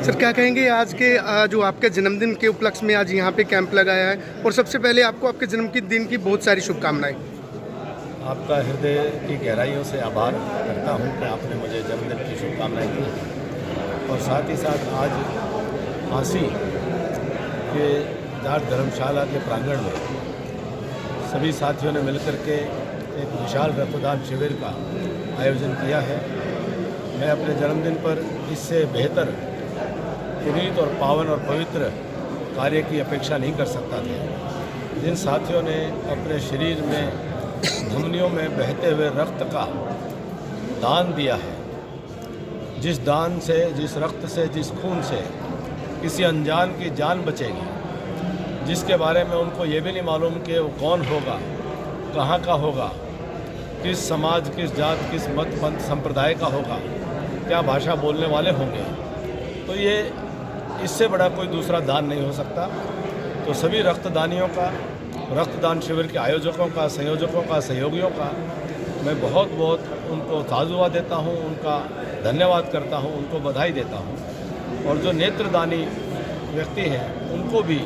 Sir क्या कहेंगे आज के जो आपके जन्मदिन के उपलक्ष्य में आज यहाँ पे कैंप लगाया है, और सबसे पहले आपको आपके जन्म के दिन की बहुत सारी शुभकामनाएं। आपका हृदय की गहराइयों से आभार करता हूँ कि आपने मुझे जन्मदिन की शुभकामनाएं दी, और साथ ही साथ आज झांसी के जाट धर्मशाला के प्रांगण में सभी साथियों ने मिलकर के एक विशाल रक्तदान शिविर का आयोजन किया है। मैं अपने जन्मदिन पर इससे बेहतर पुनीत और पावन और पवित्र कार्य की अपेक्षा नहीं कर सकता था। जिन साथियों ने अपने शरीर में धमनियों में बहते हुए रक्त का दान दिया है, जिस दान से, जिस रक्त से, जिस खून से किसी अनजान की जान बचेगी, जिसके बारे में उनको ये भी नहीं मालूम कि वो कौन होगा, कहाँ का होगा, किस समाज, किस जात, किस मत पंथ संप्रदाय का होगा, क्या भाषा बोलने वाले होंगे, तो ये इससे बड़ा कोई दूसरा दान नहीं हो सकता। तो सभी रक्तदानियों का, रक्तदान शिविर के आयोजकों का, संयोजकों का, सहयोगियों का मैं बहुत बहुत उनको ताज़ुआ देता हूँ, उनका धन्यवाद करता हूँ, उनको बधाई देता हूँ। और जो नेत्रदानी व्यक्ति हैं उनको भी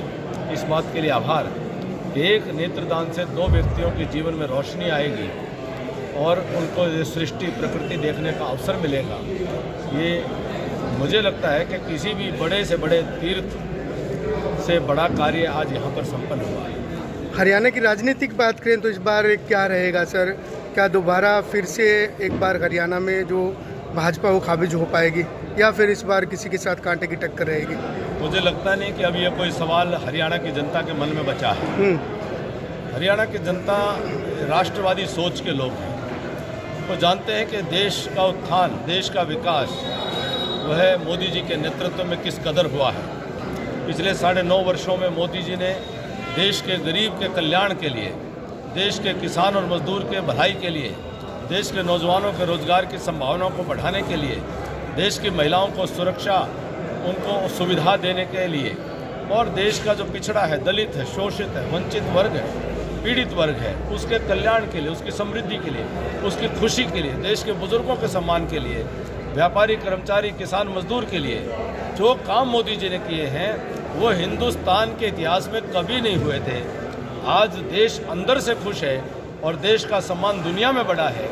इस बात के लिए आभार कि एक नेत्रदान से 2 व्यक्तियों के जीवन में रोशनी आएगी और उनको ये सृष्टि प्रकृति देखने का अवसर मिलेगा। ये मुझे लगता है कि किसी भी बड़े से बड़े तीर्थ से बड़ा कार्य आज यहाँ पर संपन्न हुआ है। हरियाणा की राजनीति की बात करें तो इस बार क्या रहेगा सर? क्या दोबारा फिर से एक बार हरियाणा में जो भाजपा वो काबिज हो पाएगी, या फिर इस बार किसी के साथ कांटे की टक्कर रहेगी? मुझे लगता नहीं कि अब ये कोई सवाल हरियाणा की जनता के मन में बचा है। हरियाणा की जनता राष्ट्रवादी सोच के लोग हैं। वो जानते हैं कि देश का उत्थान, देश का विकास वह मोदी जी के नेतृत्व में किस कदर हुआ है। पिछले 9.5 वर्षों में मोदी जी ने देश के गरीब के कल्याण के लिए, देश के किसान और मजदूर के भलाई के लिए, देश के नौजवानों के रोजगार की संभावनाओं को बढ़ाने के लिए, देश की महिलाओं को सुरक्षा, उनको सुविधा देने के लिए, और देश का जो पिछड़ा है, दलित है, शोषित है, वंचित वर्ग है, पीड़ित वर्ग है, उसके कल्याण के लिए, उसकी समृद्धि के लिए, उसकी खुशी के लिए, देश के बुजुर्गों के सम्मान के लिए, व्यापारी, कर्मचारी, किसान, मजदूर के लिए जो काम मोदी जी ने किए हैं वो हिंदुस्तान के इतिहास में कभी नहीं हुए थे। आज देश अंदर से खुश है और देश का सम्मान दुनिया में बढ़ा है।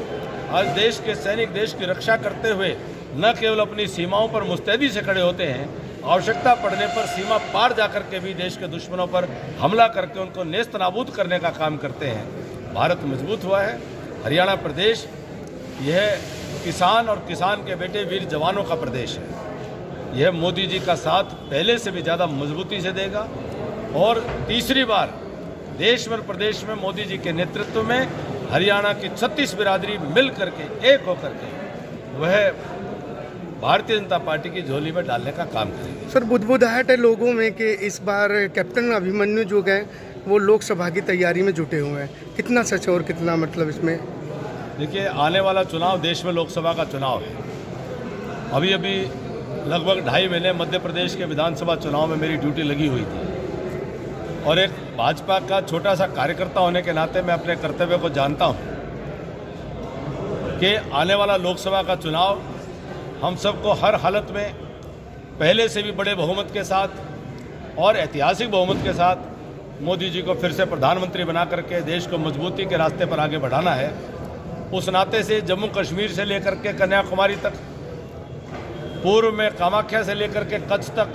आज देश के सैनिक देश की रक्षा करते हुए न केवल अपनी सीमाओं पर मुस्तैदी से खड़े होते हैं, आवश्यकता पड़ने पर सीमा पार जाकर के भी देश के दुश्मनों पर हमला करके उनको नेस्त नाबूद करने का काम करते हैं। भारत मजबूत हुआ है। हरियाणा प्रदेश यह किसान और किसान के बेटे वीर जवानों का प्रदेश है। यह मोदी जी का साथ पहले से भी ज़्यादा मजबूती से देगा, और तीसरी बार देश में, प्रदेश में मोदी जी के नेतृत्व में हरियाणा की 36 बिरादरी मिल करके, एक होकर के वह भारतीय जनता पार्टी की झोली में डालने का काम करेगी। सर बुदबुदाहट है लोगों में कि इस बार कैप्टन अभिमन्यु जो गए वो लोकसभा की तैयारी में जुटे हुए हैं, कितना सच और कितना मतलब इसमें? देखिए, आने वाला चुनाव देश में लोकसभा का चुनाव है। अभी अभी लगभग 2.5 महीने मध्य प्रदेश के विधानसभा चुनाव में मेरी ड्यूटी लगी हुई थी, और एक भाजपा का छोटा सा कार्यकर्ता होने के नाते मैं अपने कर्तव्य को जानता हूं कि आने वाला लोकसभा का चुनाव हम सबको हर हालत में पहले से भी बड़े बहुमत के साथ और ऐतिहासिक बहुमत के साथ मोदी जी को फिर से प्रधानमंत्री बना करके देश को मजबूती के रास्ते पर आगे बढ़ाना है। उस नाते से जम्मू कश्मीर से लेकर के कन्याकुमारी तक, पूर्व में कामाख्या से लेकर के कच्छ तक,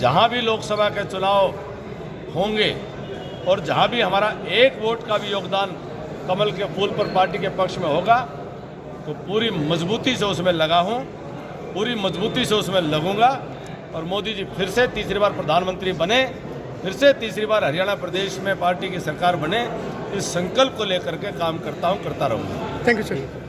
जहां भी लोकसभा के चुनाव होंगे और जहां भी हमारा एक वोट का भी योगदान कमल के फूल पर पार्टी के पक्ष में होगा, तो पूरी मजबूती से उसमें लगा हूं, पूरी मजबूती से उसमें लगूंगा, और मोदी जी फिर से तीसरी बार प्रधानमंत्री बने, फिर से तीसरी बार हरियाणा प्रदेश में पार्टी की सरकार बने, इस संकल्प को लेकर के काम करता रहूँगा। Thank you sir.